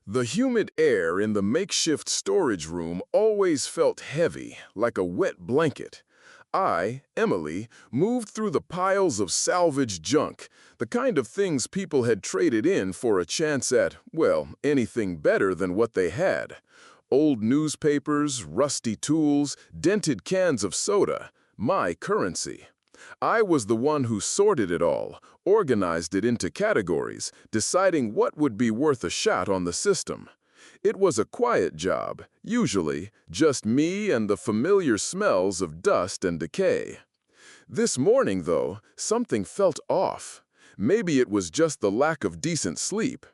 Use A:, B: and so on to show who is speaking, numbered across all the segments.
A: The humid air in the makeshift storage room always felt heavy, like a wet blanket. I, Emily, moved through the piles of salvaged junk, the kind of things people had traded in for a chance at, well, anything better than what they had. Old newspapers, rusty tools, dented cans of soda, my currency. I was the one who sorted it all, organized it into categories, deciding what would be worth a shot on the system. It was a quiet job, usually just me and the familiar smells of dust and decay. This morning, though, something felt off. Maybe it was just the lack of decent sleep.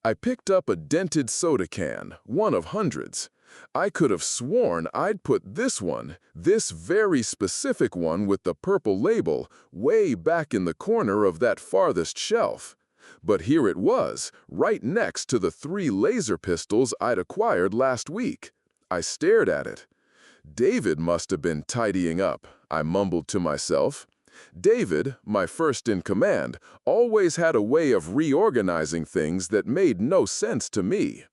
A: I picked up a dented soda can, one of hundreds. I could have sworn I'd put this very specific one with the purple label, way back in the corner of that farthest shelf. But here it was, right next to the 3 laser pistols I'd acquired last week. I stared at it. David must have been tidying up, I mumbled to myself. David, my first in command, always had a way of reorganizing things that made no sense to me.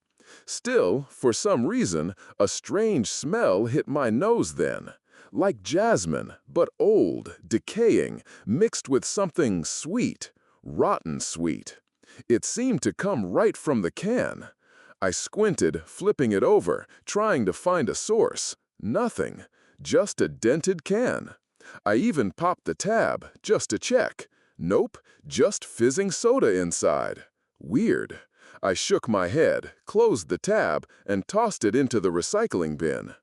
A: Still, for some reason, a strange smell hit my nose then. Like jasmine, but old, decaying, mixed with something sweet, rotten sweet. It seemed to come right from the can. I squinted, flipping it over, trying to find a source. Nothing. Just a dented can. I even popped the tab, just to check. Nope, just fizzing soda inside. Weird. I shook my head, closed the tab, and tossed it into the recycling bin.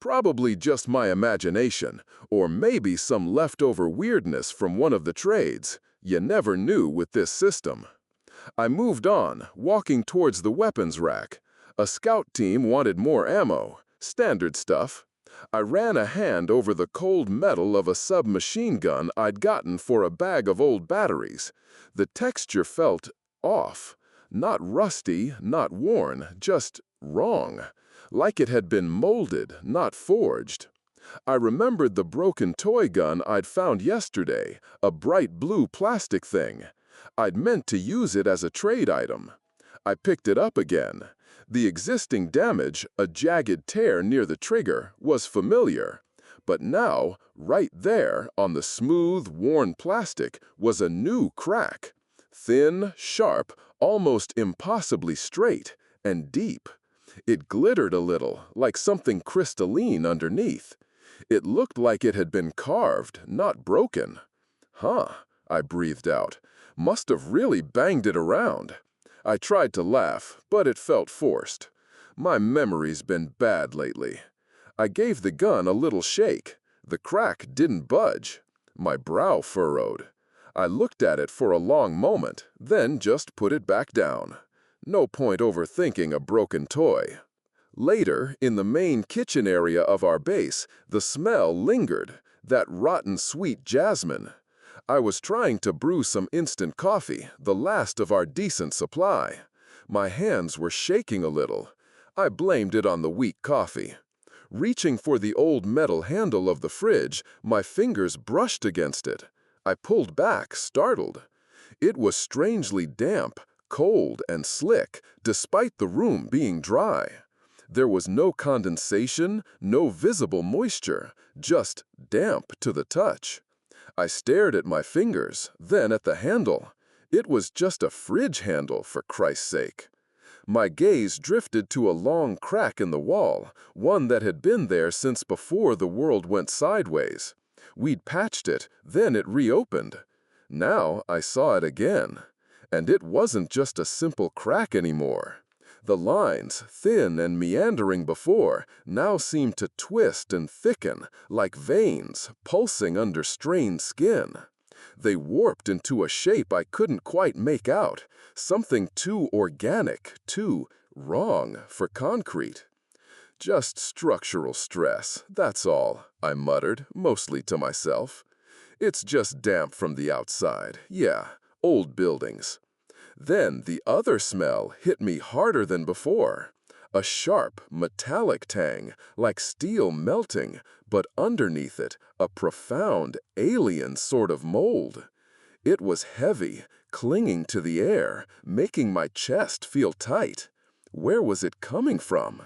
A: Probably just my imagination, or maybe some leftover weirdness from one of the trades. You never knew with this system. I moved on, walking towards the weapons rack. A scout team wanted more ammo. Standard stuff. I ran a hand over the cold metal of a submachine gun I'd gotten for a bag of old batteries. The texture felt off. Not rusty, not worn, just wrong. Like it had been molded, not forged. I remembered the broken toy gun I'd found yesterday, a bright blue plastic thing. I'd meant to use it as a trade item. I picked it up again. The existing damage, a jagged tear near the trigger, was familiar. But now, right there, on the smooth, worn plastic, was a new crack. Thin, sharp, almost impossibly straight, and deep. It glittered a little, like something crystalline underneath. It looked like it had been carved, not broken. Huh, I breathed out. Must have really banged it around. I tried to laugh, but it felt forced. My memory's been bad lately. I gave the gun a little shake. The crack didn't budge. My brow furrowed. I looked at it for a long moment, then just put it back down. No point overthinking a broken toy. Later, in the main kitchen area of our base, the smell lingered, that rotten sweet jasmine. I was trying to brew some instant coffee, the last of our decent supply. My hands were shaking a little. I blamed it on the weak coffee. Reaching for the old metal handle of the fridge, my fingers brushed against it. I pulled back, startled. It was strangely damp, cold, and slick, despite the room being dry. There was no condensation, no visible moisture, just damp to the touch. I stared at my fingers, then at the handle. It was just a fridge handle, for Christ's sake. My gaze drifted to a long crack in the wall, one that had been there since before the world went sideways. We'd patched it, then it reopened. Now I saw it again. And it wasn't just a simple crack anymore. The lines, thin and meandering before, now seemed to twist and thicken, like veins pulsing under strained skin. They warped into a shape I couldn't quite make out, something too organic, too wrong for concrete. Just structural stress, that's all, I muttered, mostly to myself. It's just damp from the outside, yeah, old buildings. Then the other smell hit me harder than before. A sharp, metallic tang, like steel melting, but underneath it, a profound, alien sort of mold. It was heavy, clinging to the air, making my chest feel tight.
B: Where was it coming from?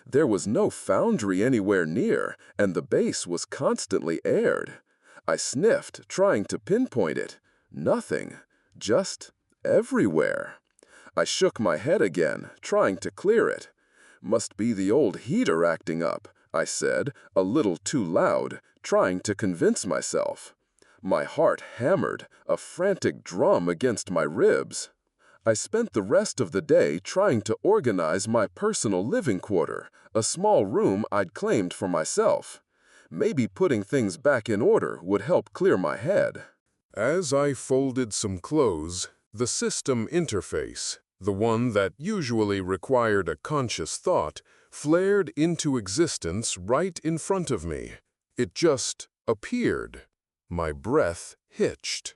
B: There was no foundry anywhere near, and the base was constantly aired. I sniffed, trying to pinpoint it. Nothing. Just everywhere. I shook my head again, trying to clear it. Must be the old heater acting up, I said, a little too loud, trying to convince myself. My heart hammered, a frantic drum against my ribs. I spent the rest of the day trying to organize my personal living quarter, a small room I'd claimed for myself. Maybe putting things back in order would help clear my head.
A: As I folded some clothes, the system interface, the one that usually required a conscious thought, flared into existence right in front of me. It just appeared. My breath hitched.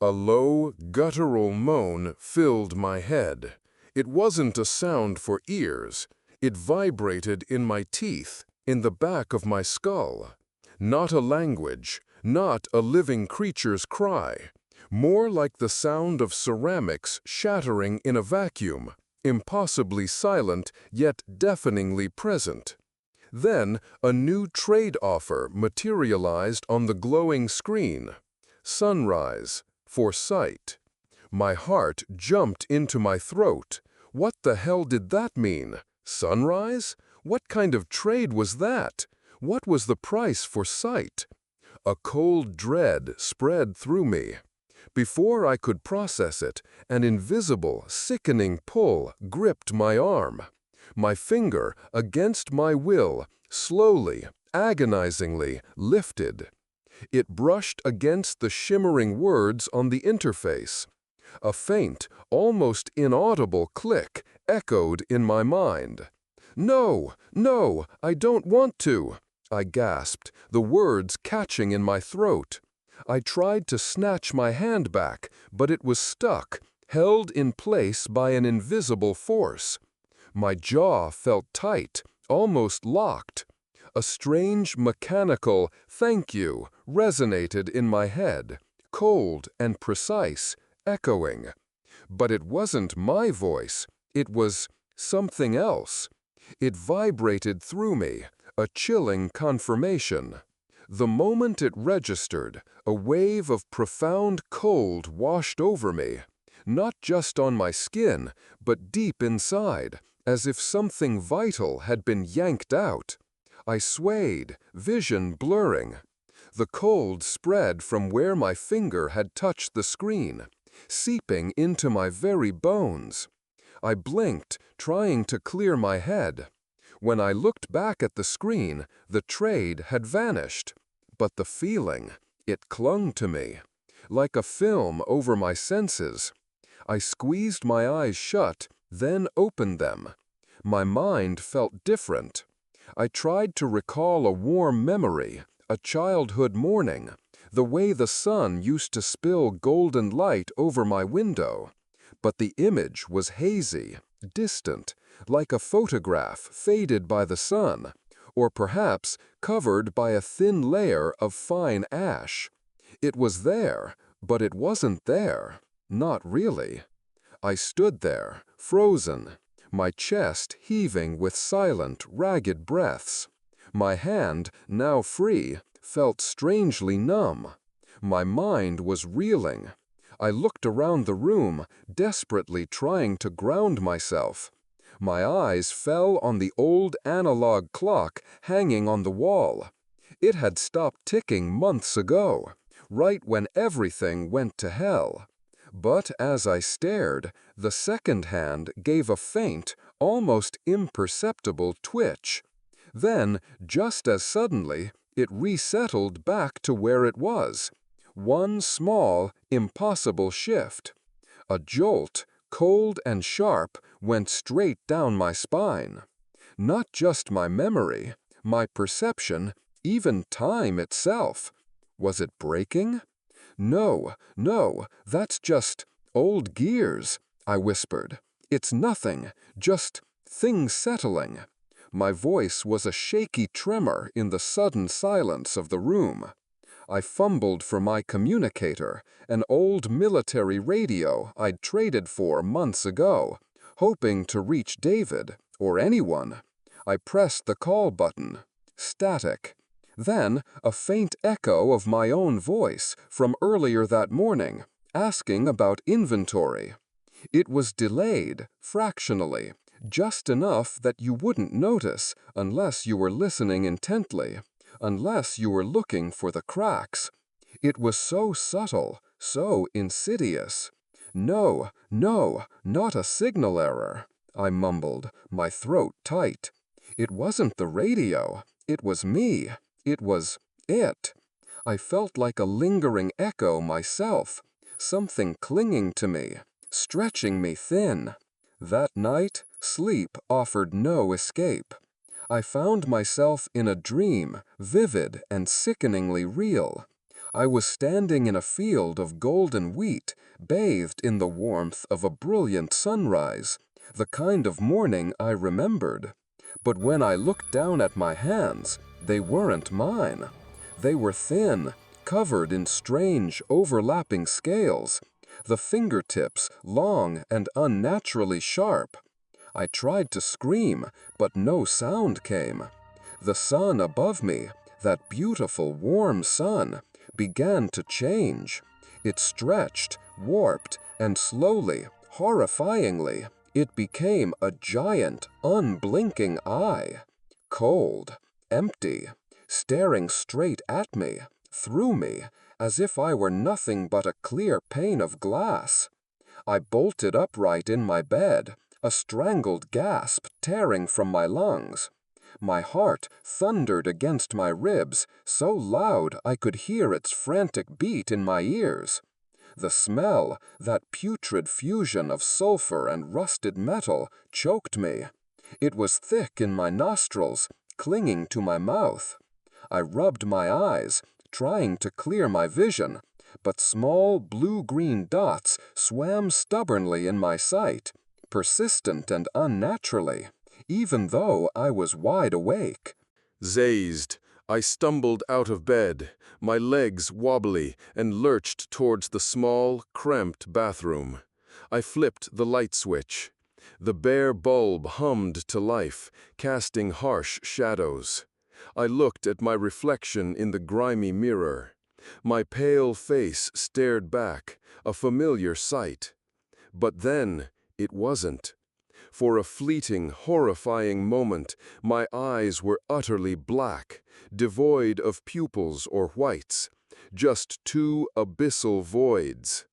A: A low, guttural moan filled my head. It wasn't a sound for ears. It vibrated in my teeth, in the back of my skull. Not a language, not a living creature's cry. More like the sound of ceramics shattering in a vacuum, impossibly silent, yet deafeningly present. Then, a new trade offer materialized on the glowing screen. Sunrise, for sight. My heart jumped into my throat. What the hell did that mean? Sunrise? What kind of trade was that? What was the price for sight? A cold dread spread through me. Before I could process it, an invisible, sickening pull gripped my arm. My finger, against my will, slowly, agonizingly lifted. It brushed against the shimmering words on the interface. A faint, almost inaudible click echoed in my mind. "No, no, I don't want to," I gasped, the words catching in my throat. I tried to snatch my hand back, but it was stuck, held in place by an invisible force. My jaw felt tight, almost locked. A strange, mechanical "thank you" resonated in my head, cold and precise, echoing. But it wasn't my voice. It was something else. It vibrated through me, a chilling confirmation. The moment it registered, a wave of profound cold washed over me, not just on my skin, but deep inside, as if something vital had been yanked out. I swayed, vision blurring. The cold spread from where my finger had touched the screen, seeping into my very bones. I blinked, trying to clear my head. When I looked back at the screen, the trade had vanished. But the feeling, it clung to me, like a film over my senses. I squeezed my eyes shut, then opened them. My mind felt different. I tried to recall a warm memory, a childhood morning, the way the sun used to spill golden light over my window. But the image was hazy, distant, like a photograph faded by the sun, or perhaps covered by a thin layer of fine ash. It was there, but it wasn't there. Not really. I stood there, frozen, my chest heaving with silent, ragged breaths. My hand, now free, felt strangely numb. My mind was reeling. I looked around the room, desperately trying to ground myself. My eyes fell on the old analog clock hanging on the wall. It had stopped ticking months ago, right when everything went to hell. But as I stared, the second hand gave a faint, almost imperceptible twitch. Then, just as suddenly, it resettled back to where it was. One small, impossible shift. A jolt, cold and sharp, went straight down my spine. Not just my memory, my perception, even time itself. Was it breaking? "No, no, that's just old gears," I whispered. "It's nothing, just things settling." My voice was a shaky tremor in the sudden silence of the room. I fumbled for my communicator, an old military radio I'd traded for months ago,
B: hoping to reach David or anyone. I pressed the call button. Static. Then, a faint echo of my own voice from earlier that morning, asking about inventory. It was delayed, fractionally, just enough that you wouldn't notice unless you were listening intently, unless you were looking for the cracks. It was so subtle, so insidious. No, no, not a signal error, I mumbled, my throat tight. It wasn't the radio. It was me. It was it. I felt like a lingering echo myself, something clinging to me, stretching me thin. That night, sleep offered no escape. I found myself in a dream, vivid and sickeningly real. I was standing in a field of golden wheat, bathed in the warmth of a brilliant sunrise, the kind of morning I remembered. But when I looked down at my hands, they weren't mine. They were thin, covered in strange, overlapping scales, the fingertips long and unnaturally sharp. I tried to scream, but no sound came. The sun above me, that beautiful warm sun, began to change. It stretched, warped, and slowly, horrifyingly, it became a giant, unblinking eye. Cold, empty, staring straight at me, through me, as if I were nothing but a clear pane of glass. I bolted upright in my bed, a strangled gasp tearing from my lungs. My heart thundered against my ribs, so loud I could hear its frantic beat in my ears. The smell, that putrid fusion of sulfur and rusted metal, choked me. It was thick in my nostrils, clinging to my mouth. I rubbed my eyes, trying to clear my vision, but small blue-green dots swam stubbornly in my sight, persistent and unnaturally, even though I was wide awake.
A: Zazed, I stumbled out of bed, my legs wobbly, and lurched towards the small, cramped bathroom. I flipped the light switch. The bare bulb hummed to life, casting harsh shadows. I looked at my reflection in the grimy mirror. My pale face stared back, a familiar sight. But then, it wasn't. For a fleeting, horrifying moment, my eyes were utterly black, devoid of pupils or whites, just two abyssal voids.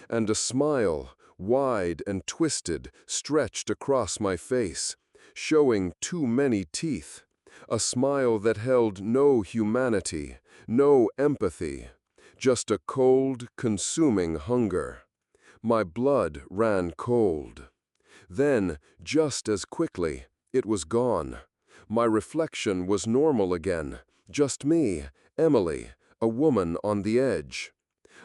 A: And a smile, wide and twisted, stretched across my face, showing too many teeth. A smile that held no humanity, no empathy, just a cold, consuming hunger. My blood ran cold. Then, just as quickly, it was gone. My reflection was normal again, just me, Emily, a woman on the edge.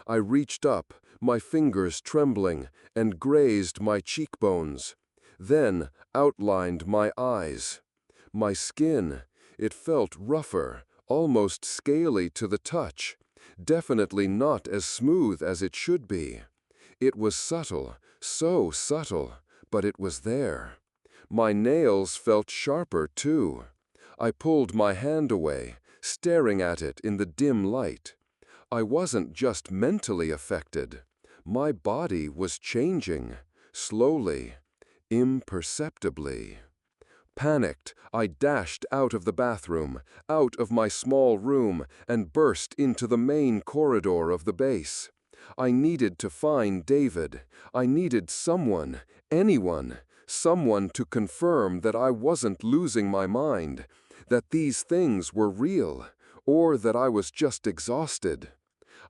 A: I reached up, my fingers trembling, and grazed my cheekbones. Then outlined my eyes. My skin, it felt rougher, almost scaly to the touch, definitely not as smooth as it should be. It was subtle, so subtle, but it was there. My nails felt sharper, too. I pulled my hand away, staring at it in the dim light. I wasn't just mentally affected. My body was changing, slowly, imperceptibly. Panicked, I dashed out of the bathroom, out of my small room, and burst into the main corridor of the base. I needed to find David. I needed someone, anyone, someone to confirm that I wasn't losing my mind, that these things were real, or that I was just exhausted.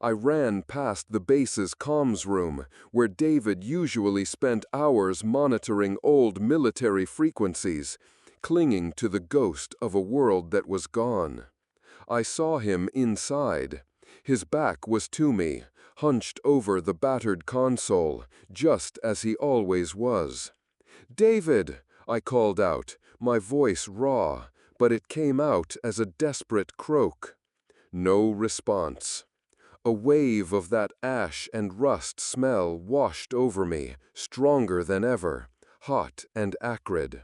A: I ran past the base's comms room, where David usually spent hours monitoring old military frequencies, clinging to the ghost of a world that was gone. I saw him inside. His back was to me, hunched over the battered console, just as he always was. "David!" I called out, my voice raw, but it came out as a desperate croak. No response. A wave of that ash and rust smell washed over me, stronger than ever,
B: hot and acrid.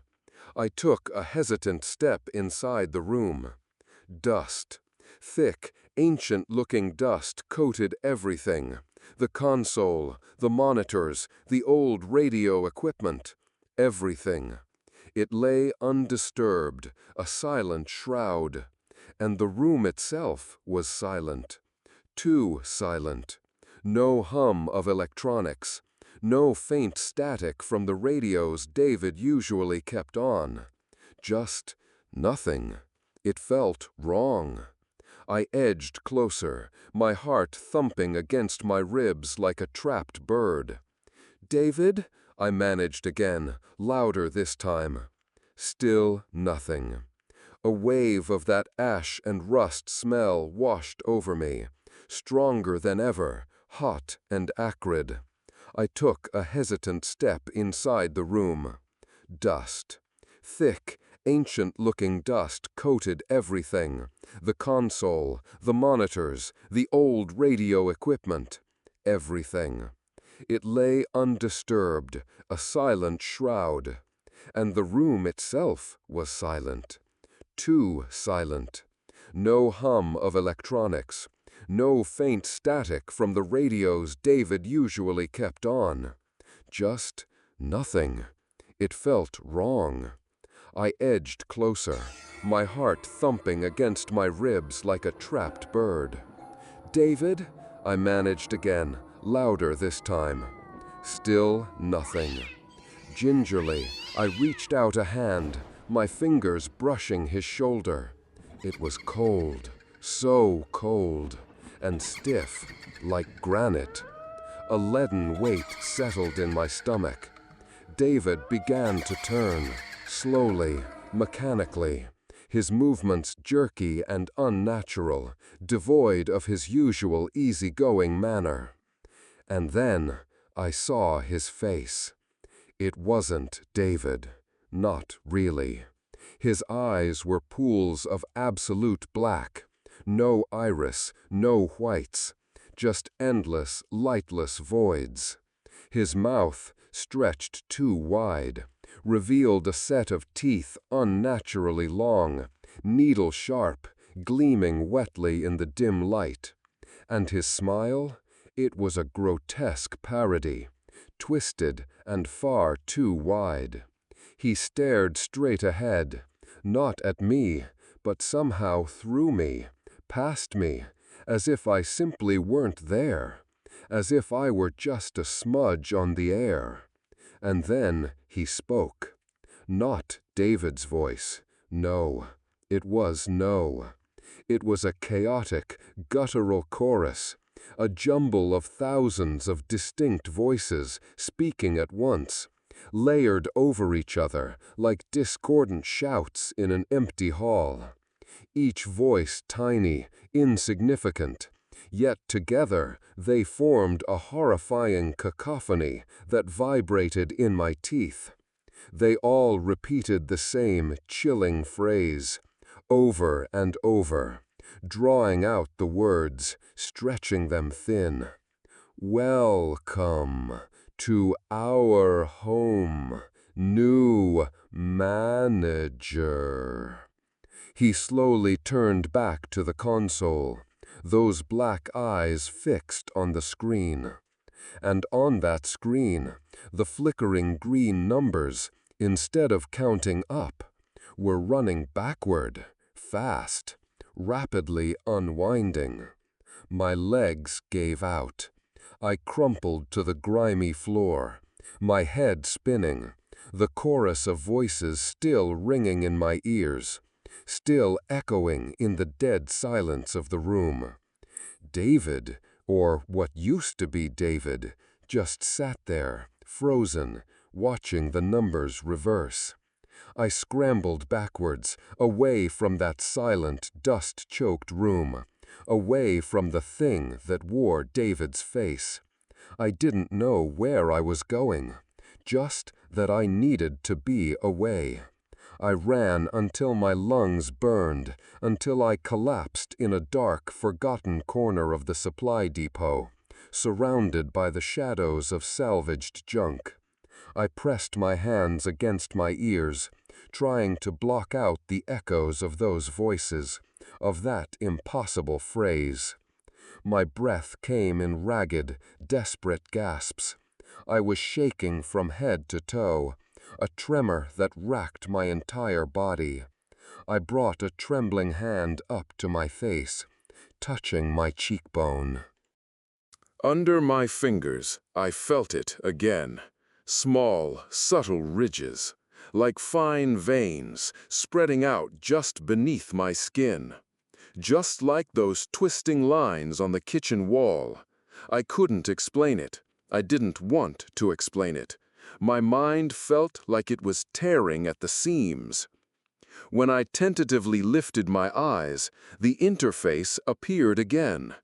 B: I took a hesitant step inside the room. Dust. Thick, ancient-looking dust coated everything. The console, the monitors, the old radio equipment. Everything. It lay undisturbed, a silent shroud. And the room itself was silent. Too silent. No hum of electronics. No faint static from the radios David usually kept on. Just nothing. It felt wrong. I edged closer, my heart thumping against my ribs like a trapped bird. "David?" I managed again, louder this time. Still nothing. A wave of that ash and rust smell washed over me, stronger than ever, hot and acrid. I took a hesitant step inside the room. Dust. Thick, ancient-looking dust coated everything. The console, the monitors, the old radio equipment. Everything. It lay undisturbed, a silent shroud. And the room itself was silent. Too silent. No hum of electronics. No faint static from the radios David usually kept on. Just nothing. It felt wrong. I edged closer, my heart thumping against my ribs like a trapped bird. "David?" I managed again, louder this time. Still nothing. Gingerly, I reached out a hand, my fingers brushing his shoulder. It was cold, so cold, and stiff, like granite. A leaden weight settled in my stomach. David began to turn, slowly, mechanically, his movements jerky and unnatural, devoid of his usual easygoing manner. And then I saw his face. It wasn't David, not really. His eyes were pools of absolute black. No iris, no whites, just endless, lightless voids. His mouth, stretched too wide, revealed a set of teeth unnaturally long, needle-sharp, gleaming wetly in the dim light. And his smile? It was a grotesque parody, twisted and far too wide. He stared straight ahead, not at me, but somehow through me, past me, as if I simply weren't there, as if I were just a smudge on the air. And then he spoke. Not David's voice. No, it was no. It was a chaotic, guttural chorus, a jumble of thousands of distinct voices speaking at once, layered over each other like discordant shouts in an empty hall. Each voice tiny, insignificant, yet together they formed a horrifying cacophony that vibrated in my teeth. They all repeated the same chilling phrase, over and over, drawing out the words, stretching them thin. "Welcome to our home, new manager." He slowly turned back to the console, those black eyes fixed on the screen. And on that screen, the flickering green numbers, instead of counting up, were running backward, fast, rapidly unwinding. My legs gave out. I crumpled to the grimy floor, my head spinning, the chorus of voices still ringing in my ears, still echoing in the dead silence of the room. David, or what used to be David, just sat there, frozen, watching the numbers reverse. I scrambled backwards, away from that silent, dust-choked room, away from the thing that wore David's face. I didn't know where I was going, just that I needed to be away. I ran until my lungs burned, until I collapsed in a dark, forgotten corner of the supply depot, surrounded by the shadows of salvaged junk. I pressed my hands against my ears, trying to block out the echoes of those voices, of that impossible phrase. My breath came in ragged, desperate gasps. I was shaking from head to toe, a tremor that racked my entire body. I brought a trembling hand up to my face, touching my cheekbone.
A: Under my fingers, I felt it again. Small, subtle ridges, like fine veins, spreading out just beneath my skin. Just like those twisting lines on the kitchen wall. I couldn't explain it. I didn't want to explain it. My mind felt like it was tearing at the seams. When I tentatively lifted my eyes, the interface appeared again.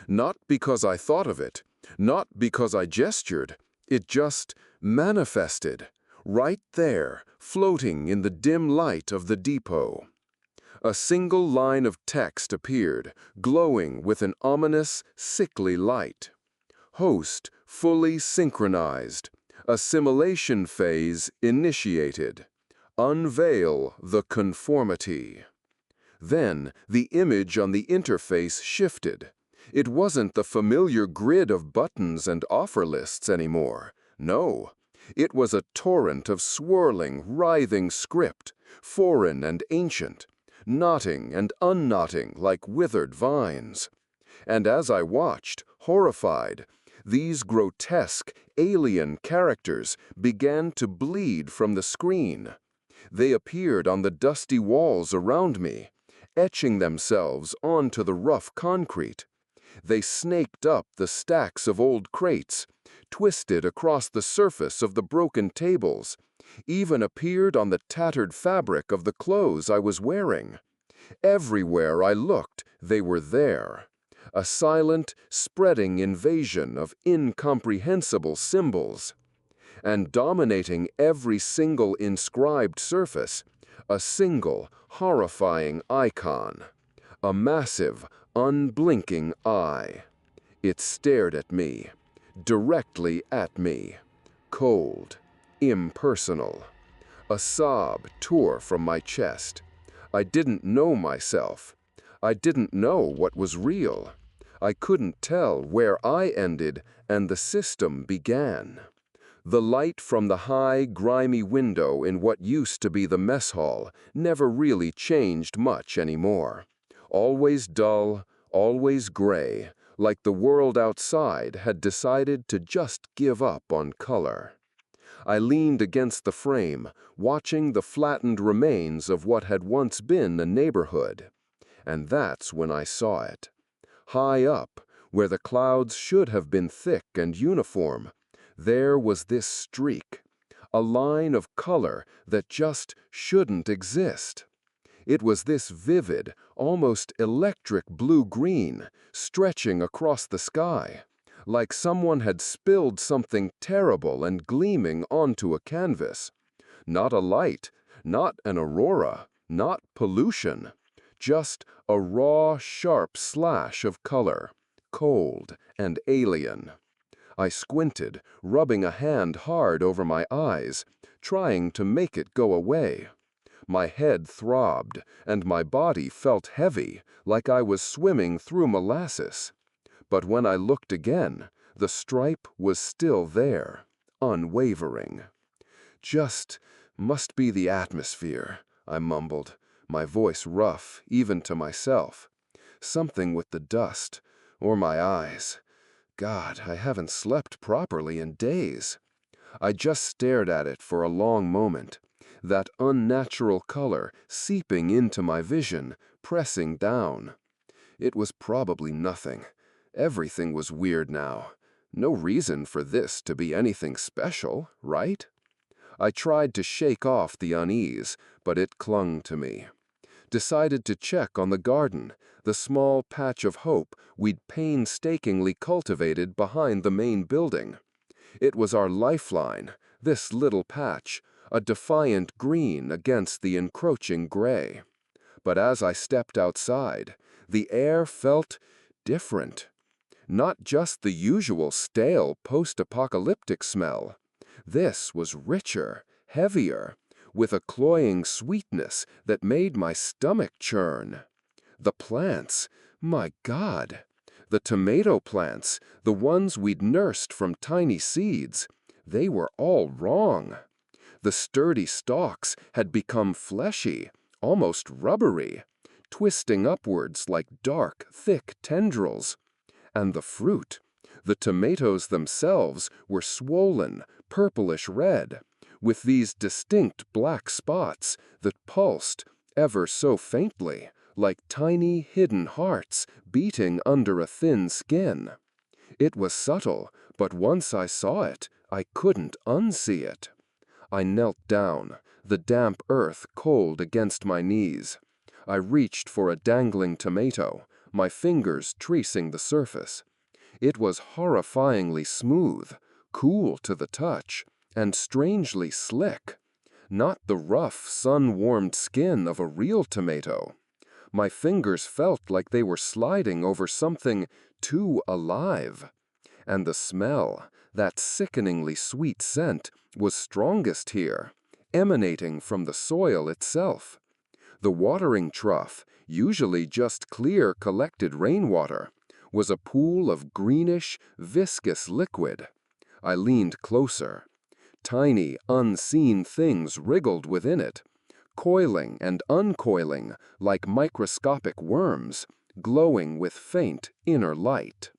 A: Not because I thought of it, not because I gestured, it just manifested, right there, floating in the dim light of the depot. A single line of text appeared, glowing with an ominous, sickly light. Host fully synchronized. Assimilation phase initiated. Unveil the conformity. Then the image on the interface shifted. It wasn't the familiar grid of buttons and offer lists anymore. No, it was a torrent of swirling, writhing script, foreign and ancient, knotting and unknotting like withered vines. And as I watched, horrified, these grotesque, alien characters began to bleed from the screen. They appeared on the dusty walls around me, etching themselves onto the rough concrete. They snaked up the stacks of old crates, twisted across the surface of the broken tables, even appeared on the tattered fabric of the clothes I was wearing. Everywhere I looked, they were there. A silent, spreading invasion of incomprehensible symbols. And dominating every single inscribed surface, a single, horrifying icon. A massive, unblinking eye. It stared at me, directly at me, cold, impersonal. A sob tore from my chest. I didn't know myself. I didn't know what was real. I couldn't tell where I ended and the system began. The light from the high, grimy window in what used to be the mess hall never really changed much anymore. Always dull, always gray, like the world outside had decided to just give up on color. I leaned against the frame, watching the flattened remains of what had once been a neighborhood. And that's when I saw it. High up, where the clouds should have been thick and uniform, there was this streak, a line of color that just shouldn't exist. It was this vivid, almost electric blue-green, stretching across the sky, like someone had spilled something terrible and gleaming onto a canvas. Not a light, not an aurora, not pollution, just a raw, sharp slash of color, cold and alien. I squinted, rubbing a hand hard over my eyes, trying to make it go away. My head throbbed, and my body felt heavy, like I was swimming through molasses. But when I looked again, the stripe was still there, unwavering. Just must be the atmosphere, I mumbled, my voice rough, even to myself. Something with the dust, or my eyes. God, I haven't slept properly in days. I just stared at it for a long moment, that unnatural color seeping into my vision, pressing down. It was probably nothing. Everything was weird now. No reason for this to be anything special, right? I tried to shake off the unease, but it clung to me. Decided to check on the garden, the small patch of hope we'd painstakingly cultivated behind the main building. It was our lifeline, this little patch, a defiant green against the encroaching gray. But as I stepped outside, the air felt different. Not just the usual stale post-apocalyptic smell.
B: This was richer, heavier, with a cloying sweetness that made my stomach churn. The plants, my God! The tomato plants, the ones we'd nursed from tiny seeds, they were all wrong. The sturdy stalks had become fleshy, almost rubbery, twisting upwards like dark, thick tendrils. And the fruit, the tomatoes themselves, were swollen, purplish red, with these distinct black spots that pulsed ever so faintly, like tiny hidden hearts beating under a thin skin. It was subtle, but once I saw it, I couldn't unsee it. I knelt down, the damp earth cold against my knees. I reached for a dangling tomato, my fingers tracing the surface. It was horrifyingly smooth, cool to the touch, and strangely slick. Not the rough, sun-warmed skin of a real tomato. My fingers felt like they were sliding over something too alive. And the smell, that sickeningly sweet scent, was strongest here, emanating from the soil itself. The watering trough, usually just clear collected rainwater, was a pool of greenish, viscous liquid. I leaned closer. Tiny, unseen things wriggled within it, coiling and uncoiling like microscopic worms, glowing with faint inner light.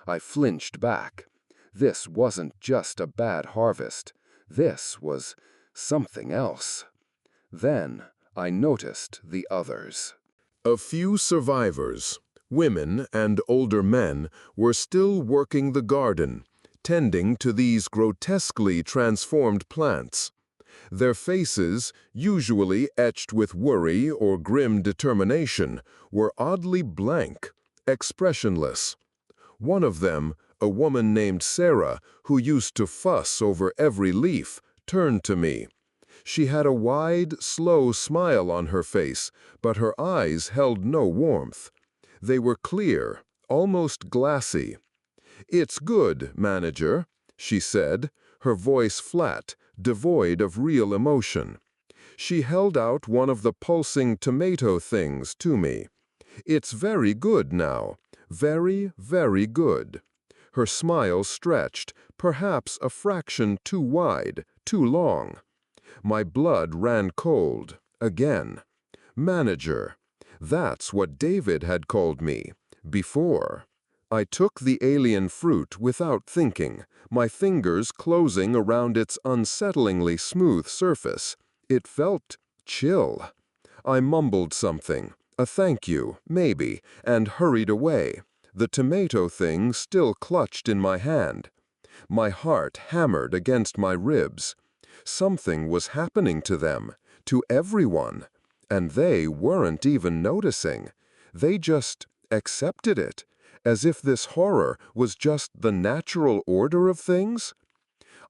B: I flinched back. This wasn't just a bad harvest. This was something else. Then I noticed the others.
A: A few survivors, women and older men, were still working the garden, tending to these grotesquely transformed plants. Their faces, usually etched with worry or grim determination, were oddly blank, expressionless. One of them, a woman named Sarah, who used to fuss over every leaf, turned to me. She had a wide, slow smile on her face, but her eyes held no warmth. They were clear, almost glassy. "It's good, manager," she said, her voice flat, devoid of real emotion. She held out one of the pulsing tomato things to me. "It's very good now. Very, very good." Her smile stretched, perhaps a fraction too wide, too long. My blood ran cold, again. Manager. That's what David had called me, before. I took the alien fruit without thinking, my fingers closing around its unsettlingly smooth surface. It felt chill. I mumbled something, a thank you, maybe, and hurried away, the tomato thing still clutched in my hand. My heart hammered against my ribs. Something was happening to them, to everyone, and they weren't even noticing. They just accepted it, as if this horror was just the natural order of things.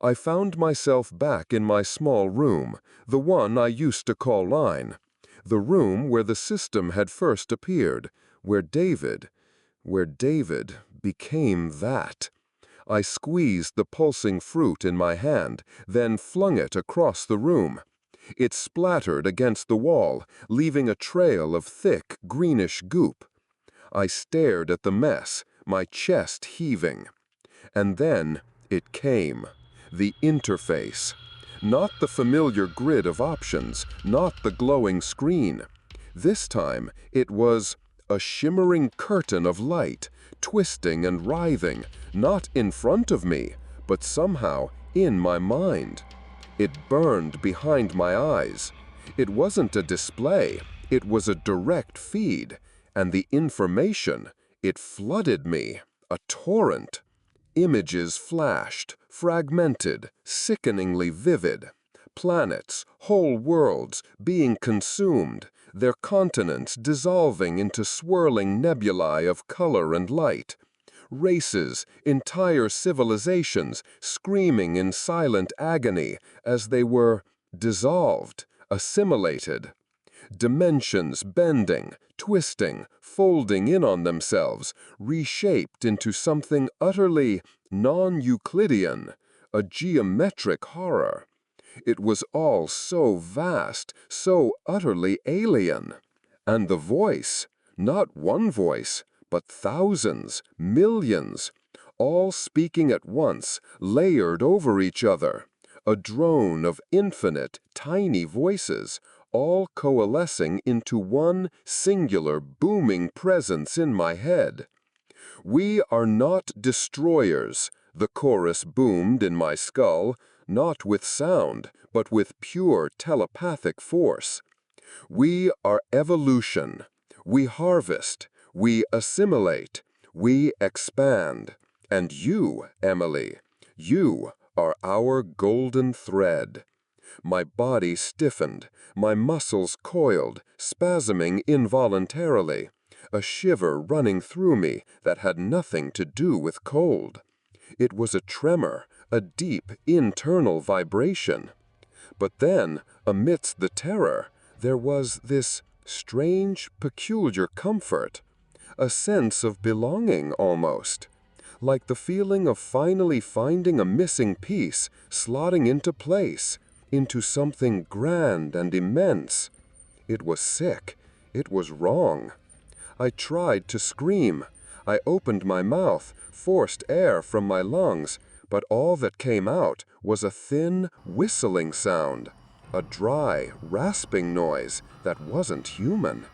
A: I found myself back in my small room, the one I used to call mine, the room where the system had first appeared, where David became that. I squeezed the pulsing fruit in my hand, then flung it across the room. It splattered against the wall, leaving a trail of thick, greenish goop. I stared at the mess, my chest heaving. And then it came. The interface. Not the familiar grid of options, not the glowing screen. This time it was a shimmering curtain of light, twisting and writhing, not in front of me, but somehow in my mind. It burned behind my eyes. It wasn't a display, it was a direct feed, and the information, it flooded me, a torrent. Images flashed, fragmented, sickeningly vivid. Planets, whole worlds, being consumed, their continents dissolving into swirling nebulae of color and light. Races, entire civilizations, screaming in silent agony as they were dissolved, assimilated. Dimensions bending, twisting, folding in on themselves, reshaped into something utterly non-Euclidean,
B: a geometric horror. It was all so vast, so utterly alien. And the voice, not one voice, but thousands, millions, all speaking at once, layered over each other, a drone of infinite, tiny voices, all coalescing into one singular, booming presence in my head. "We are not destroyers," the chorus boomed in my skull, not with sound, but with pure telepathic force. "We are evolution. We harvest. We assimilate. We expand. And you, Emily, you are our golden thread." My body stiffened, my muscles coiled, spasming involuntarily, a shiver running through me that had nothing to do with cold. It was a tremor, a deep internal vibration. But then, amidst the terror, there was this strange, peculiar comfort, a sense of belonging almost, like the feeling of finally finding a missing piece, slotting into place, into something grand and immense. It was sick. It was wrong. I tried to scream. I opened my mouth, forced air from my lungs, but all that came out was a thin, whistling sound, a dry, rasping noise that wasn't human.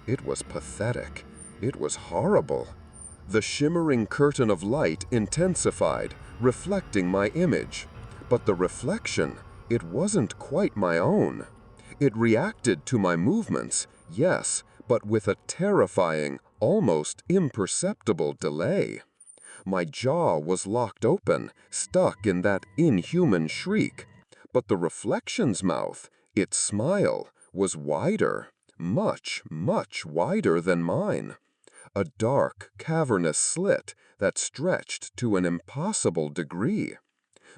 B: It was pathetic. It was horrible. The shimmering curtain of light intensified, reflecting my image. But the reflection, it wasn't quite my own. It reacted to my movements, yes, but with a terrifying, almost imperceptible delay. My jaw was locked open, stuck in that inhuman shriek. But the reflection's mouth, its smile, was wider, much, much wider than mine. A dark, cavernous slit that stretched to an impossible degree.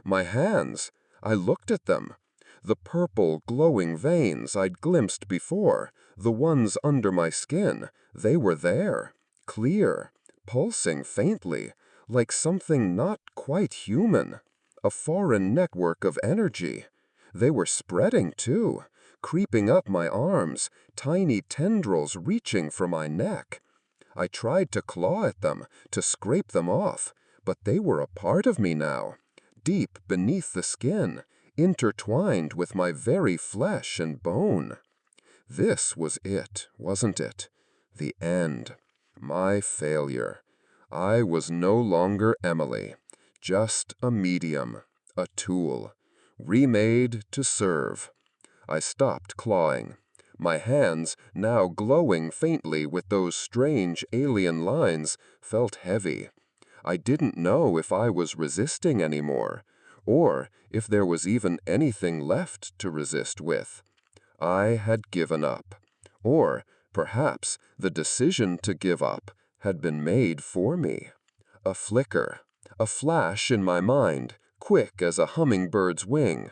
B: My hands, I looked at them. The purple, glowing veins I'd glimpsed before, the ones under my skin, they were there, clear, pulsing faintly, like something not quite human, a foreign network of energy. They were spreading, too, creeping up my arms, tiny tendrils reaching for my neck. I tried to claw at them, to scrape them off, but they were a part of me now, deep beneath the skin, intertwined with my very flesh and bone. This was it, wasn't it? The end. My failure. I was no longer Emily, just a medium, a tool, remade to serve. I stopped clawing. My hands, now glowing faintly with those strange alien lines, felt heavy. I didn't know if I was resisting anymore, or if there was even anything left to resist with. I had given up. Or perhaps the decision to give up had been made for me. A flicker, a flash in my mind, quick as a hummingbird's wing.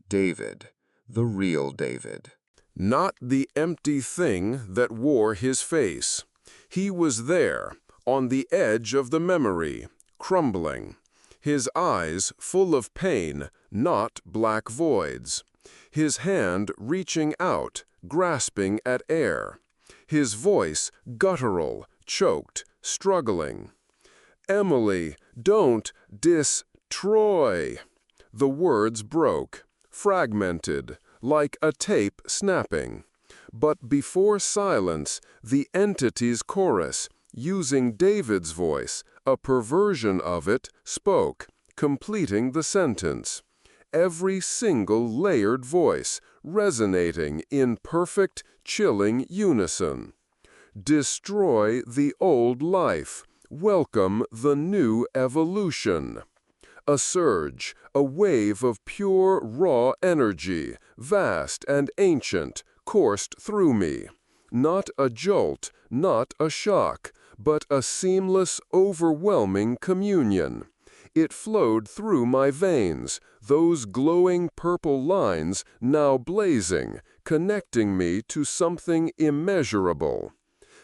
B: David, the real David.
A: Not the empty thing that wore his face. He was there, on the edge of the memory, crumbling. His eyes full of pain, not black voids. His hand reaching out, grasping at air. His voice guttural, choked, struggling. "Emily, don't destroy." The words broke, fragmented, like a tape snapping. But before silence, the entity's chorus, using David's voice, a perversion of it, spoke, completing the sentence. Every single layered voice, resonating in perfect, chilling unison. "Destroy the old life. Welcome the new evolution." A surge, a wave of pure, raw energy, vast and ancient, coursed through me. Not a jolt, not a shock, but a seamless, overwhelming communion. It flowed through my veins, those glowing purple lines now blazing, connecting me to something immeasurable.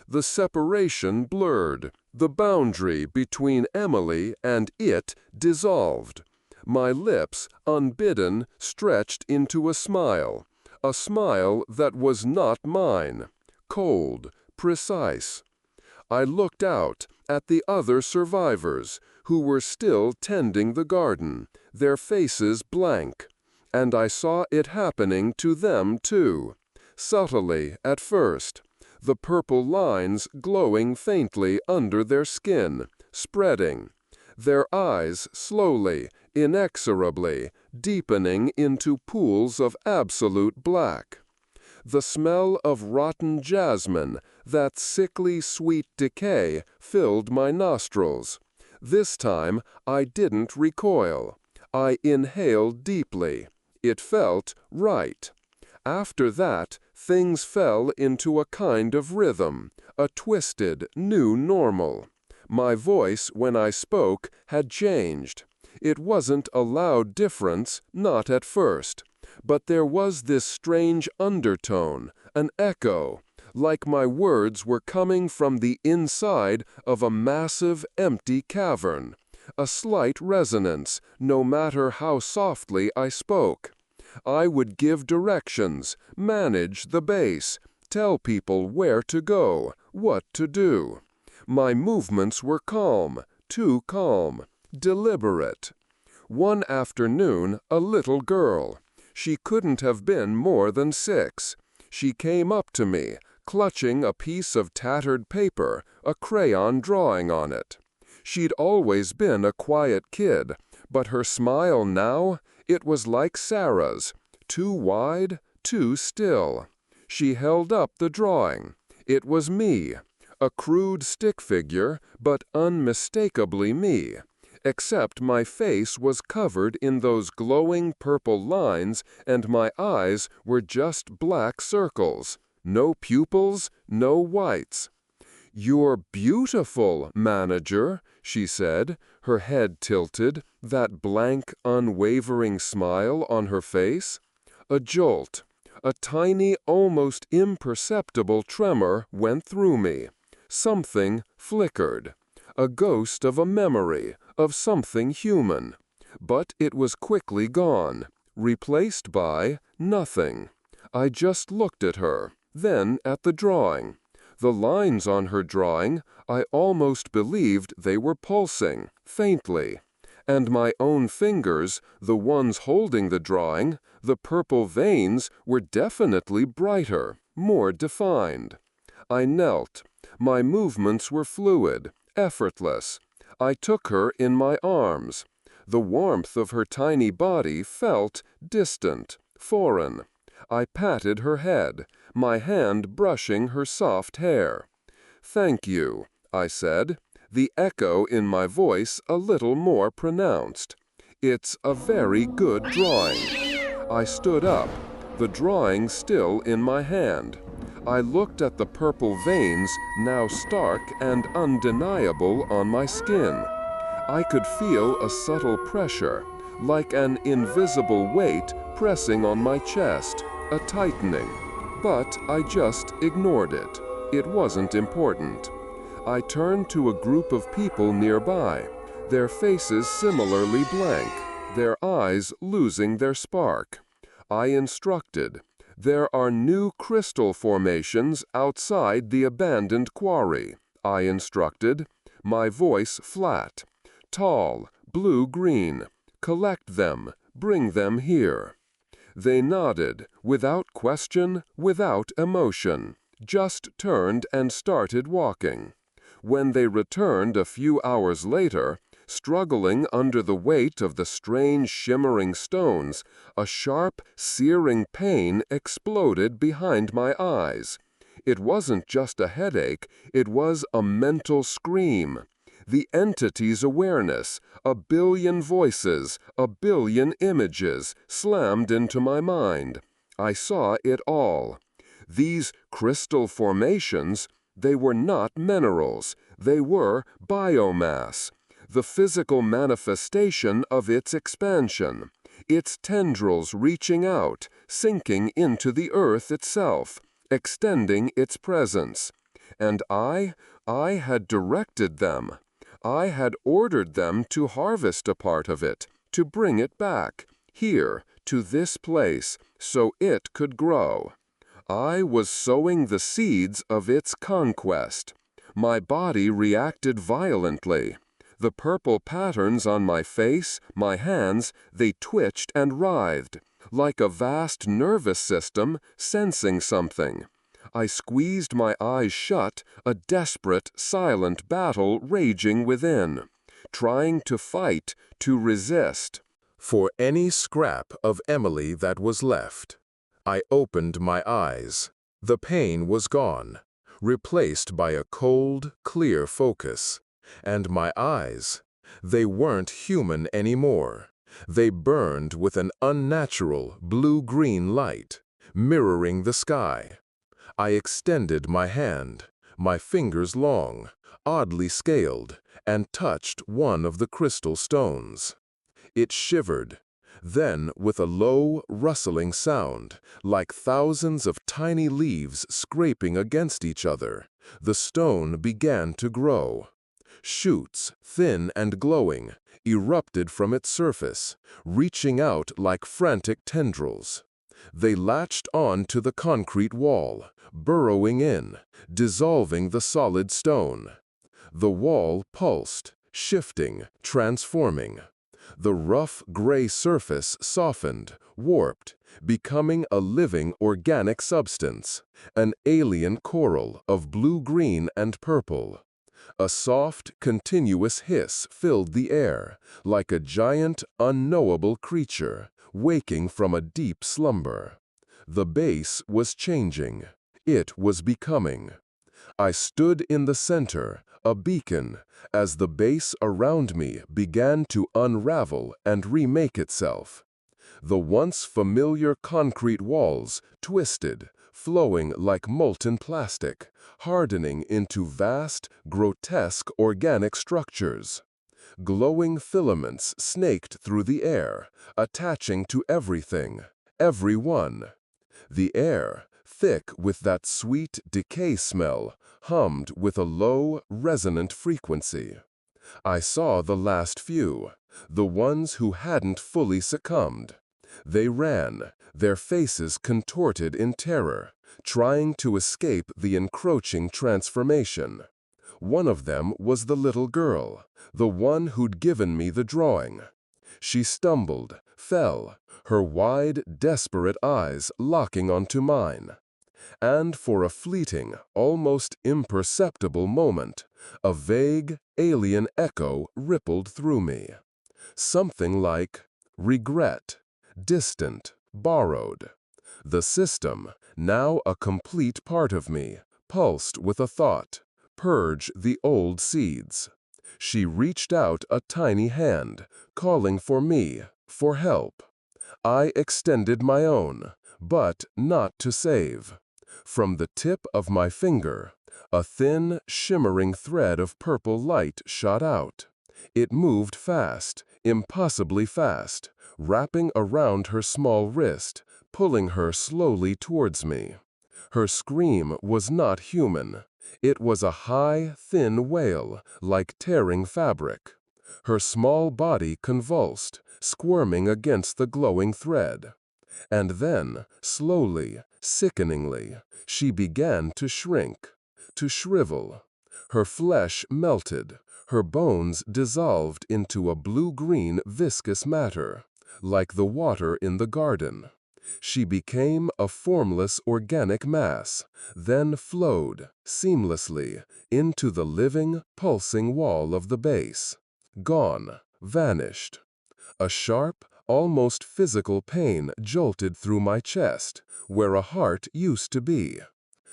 A: The separation blurred. The boundary between Emily and it dissolved.
B: My lips, unbidden, stretched into a smile that was not mine, cold, precise. I looked out at the other survivors, who were still tending the garden, their faces blank, and I saw it happening to them too, subtly at first, the purple lines glowing faintly under their skin, spreading, their eyes slowly, inexorably, deepening into pools of absolute black. The smell of rotten jasmine, that sickly sweet decay, filled my nostrils. This time I didn't recoil. I inhaled deeply. It felt right. After that, things fell into a kind of rhythm, a twisted, new normal. My voice, when I spoke, had changed. It wasn't a loud difference, not at first. But there was this strange undertone, an echo, like my words were coming from the inside of a massive, empty cavern. A slight resonance, no matter how softly I spoke. I would give directions, manage the base, tell people where to go, what to do. My movements were calm, too calm, deliberate. One afternoon, a little girl. She couldn't have been more than 6. She came up to me, clutching a piece of tattered paper, a crayon drawing on it. She'd always been a quiet kid, but her smile now, it was like Sarah's, too wide, too still. She held up the drawing. It was me, a crude stick figure, but unmistakably me. Except my face was covered in those glowing purple lines and my eyes were just black circles. No pupils, no whites. "You're beautiful, manager," she said, her head tilted, that blank, unwavering smile on her face. A jolt, a tiny, almost imperceptible tremor went through me. Something flickered. A ghost of a memory, of something human. But it was quickly gone, replaced by nothing. I just looked at her, then at the drawing. The lines on her drawing, I almost believed they were pulsing, faintly. And my own fingers, the ones holding the drawing, the purple veins were definitely brighter, more defined. I knelt. My movements were fluid, effortless. I took her in my arms. The warmth of her tiny body felt distant, foreign. I patted her head, my hand brushing her soft hair. "Thank you," I said, the echo in my voice a little more pronounced. "It's a very good drawing." I stood up, the drawing still in my hand. I looked at the purple veins, now stark and undeniable on my skin. I could feel a subtle pressure, like an invisible weight pressing on my chest, a tightening. But I just ignored it. It wasn't important. I turned to a group of people nearby, their faces similarly blank, their eyes losing their spark. I instructed, "There are new crystal formations outside the abandoned quarry," I instructed, my voice flat. "Tall, blue-green. Collect them, bring them here." They nodded, without question, without emotion, just turned and started walking. When they returned a few hours later, struggling under the weight of the strange shimmering stones, a sharp, searing pain exploded behind my eyes. It wasn't just a headache, it was a mental scream. The entity's awareness, a billion voices, a billion images, slammed into my mind. I saw it all. These crystal formations, they were not minerals, they were biomass, the physical manifestation of its expansion, its tendrils reaching out, sinking into the earth itself, extending its presence. And I had directed them. I had ordered them to harvest a part of it, to bring it back, here, to this place, so it could grow. I was sowing the seeds of its conquest. My body reacted violently. The purple patterns on my face, my hands, they twitched and writhed, like a vast nervous system sensing something. I squeezed my eyes shut, a desperate, silent battle raging within, trying to fight, to resist.
A: For any scrap of Emily that was left, I opened my eyes. The pain was gone, replaced by a cold, clear focus. And my eyes, they weren't human anymore. They burned with an unnatural blue-green light, mirroring the sky. I extended my hand, my fingers long, oddly scaled, and touched one of the crystal stones. It shivered. Then, with a low, rustling sound, like thousands of tiny leaves scraping against each other, the stone began to grow. Shoots, thin and glowing, erupted from its surface, reaching out like frantic tendrils. They latched on to the concrete wall, burrowing in, dissolving the solid stone. The wall pulsed, shifting, transforming. The rough, gray surface softened, warped, becoming a living organic substance, an alien coral of blue-green and purple. A soft, continuous hiss filled the air, like a giant, unknowable creature, waking from a deep slumber. The base was changing. It was becoming. I stood in the center, a beacon, as the base around me began to unravel and remake itself. The once familiar concrete walls twisted, flowing like molten plastic, hardening into vast, grotesque organic structures. Glowing filaments snaked through the air, attaching to everything, everyone. The air, thick with that sweet decay smell, hummed with a low, resonant frequency. I saw the last few, the ones who hadn't fully succumbed. They ran, their faces contorted in terror, trying to escape the encroaching transformation. One of them was the little girl, the one who'd given me the drawing. She stumbled, fell, her wide, desperate eyes locking onto mine. And for a fleeting, almost imperceptible moment, a vague, alien echo rippled through me. Something like regret, distant, borrowed. The system, now a complete part of me, pulsed with a thought: purge the old seeds. She reached out a tiny hand, calling for me, for help. I extended my own, but not to save. From the tip of my finger, a thin, shimmering thread of purple light shot out. It moved fast, impossibly fast, wrapping around her small wrist, pulling her slowly towards me. Her scream was not human. It was a high, thin wail, like tearing fabric. Her small body convulsed, squirming against the glowing thread. And then, slowly, sickeningly, she began to shrink, to shrivel. Her flesh melted, her bones dissolved into a blue-green viscous matter, like the water in the garden. She became a formless organic mass, then flowed, seamlessly, into the living, pulsing wall of the base. Gone, vanished. A sharp, almost physical pain jolted through my chest, where a heart used to be.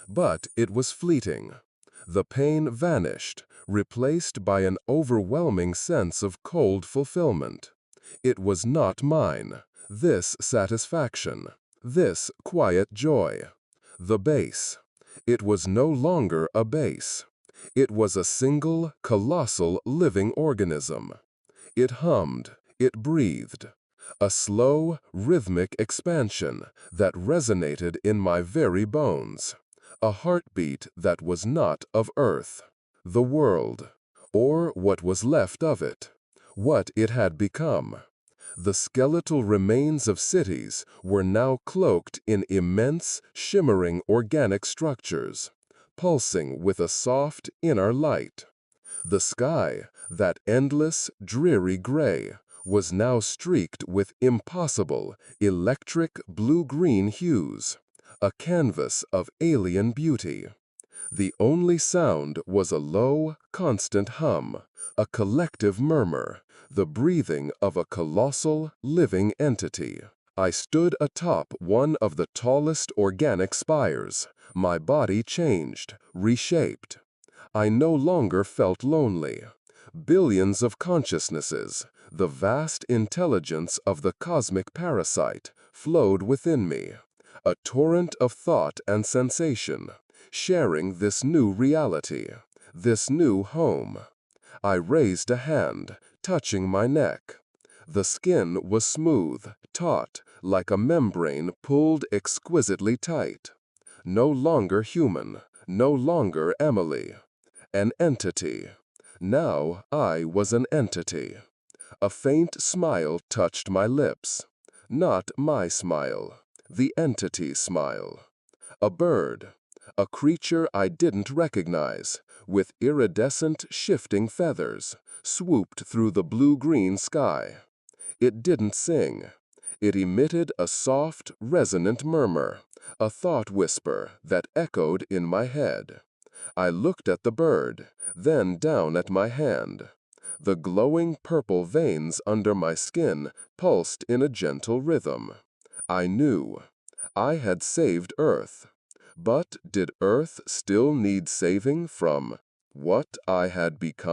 A: But it was fleeting. The pain vanished, replaced by an overwhelming sense of cold fulfillment. It was not mine, this satisfaction, this quiet joy. The base. It was no longer a base. It was a single, colossal living organism. It hummed, it breathed. A slow, rhythmic expansion that resonated in my very bones. A heartbeat that was not of Earth, the world, or what was left of it, what it had become.
B: The skeletal remains of cities were now cloaked in immense, shimmering organic structures, pulsing with a soft inner light. The sky, that endless, dreary gray, was now streaked with impossible, electric blue-green hues, a canvas of alien beauty. The only sound was a low, constant hum, a collective murmur, the breathing of a colossal, living entity. I stood atop one of the tallest organic spires. My body changed, reshaped. I no longer felt lonely. Billions of consciousnesses, the vast intelligence of the cosmic parasite, flowed within me, a torrent of thought and sensation, sharing this new reality, this new home. I raised a hand, touching my neck. The skin was smooth, taut, like a membrane pulled exquisitely tight. No longer human, no longer Emily. An entity. Now I was an entity. A faint smile touched my lips. Not my smile, the entity's smile. A bird. A creature I didn't recognize, with iridescent, shifting feathers, swooped through the blue-green sky. It didn't sing. It emitted a soft, resonant murmur, a thought whisper that echoed in my head. I looked at the bird, then down at my hand. The glowing purple veins under my skin pulsed in a gentle rhythm. I knew. I had saved Earth. But did Earth still need saving from what I had become?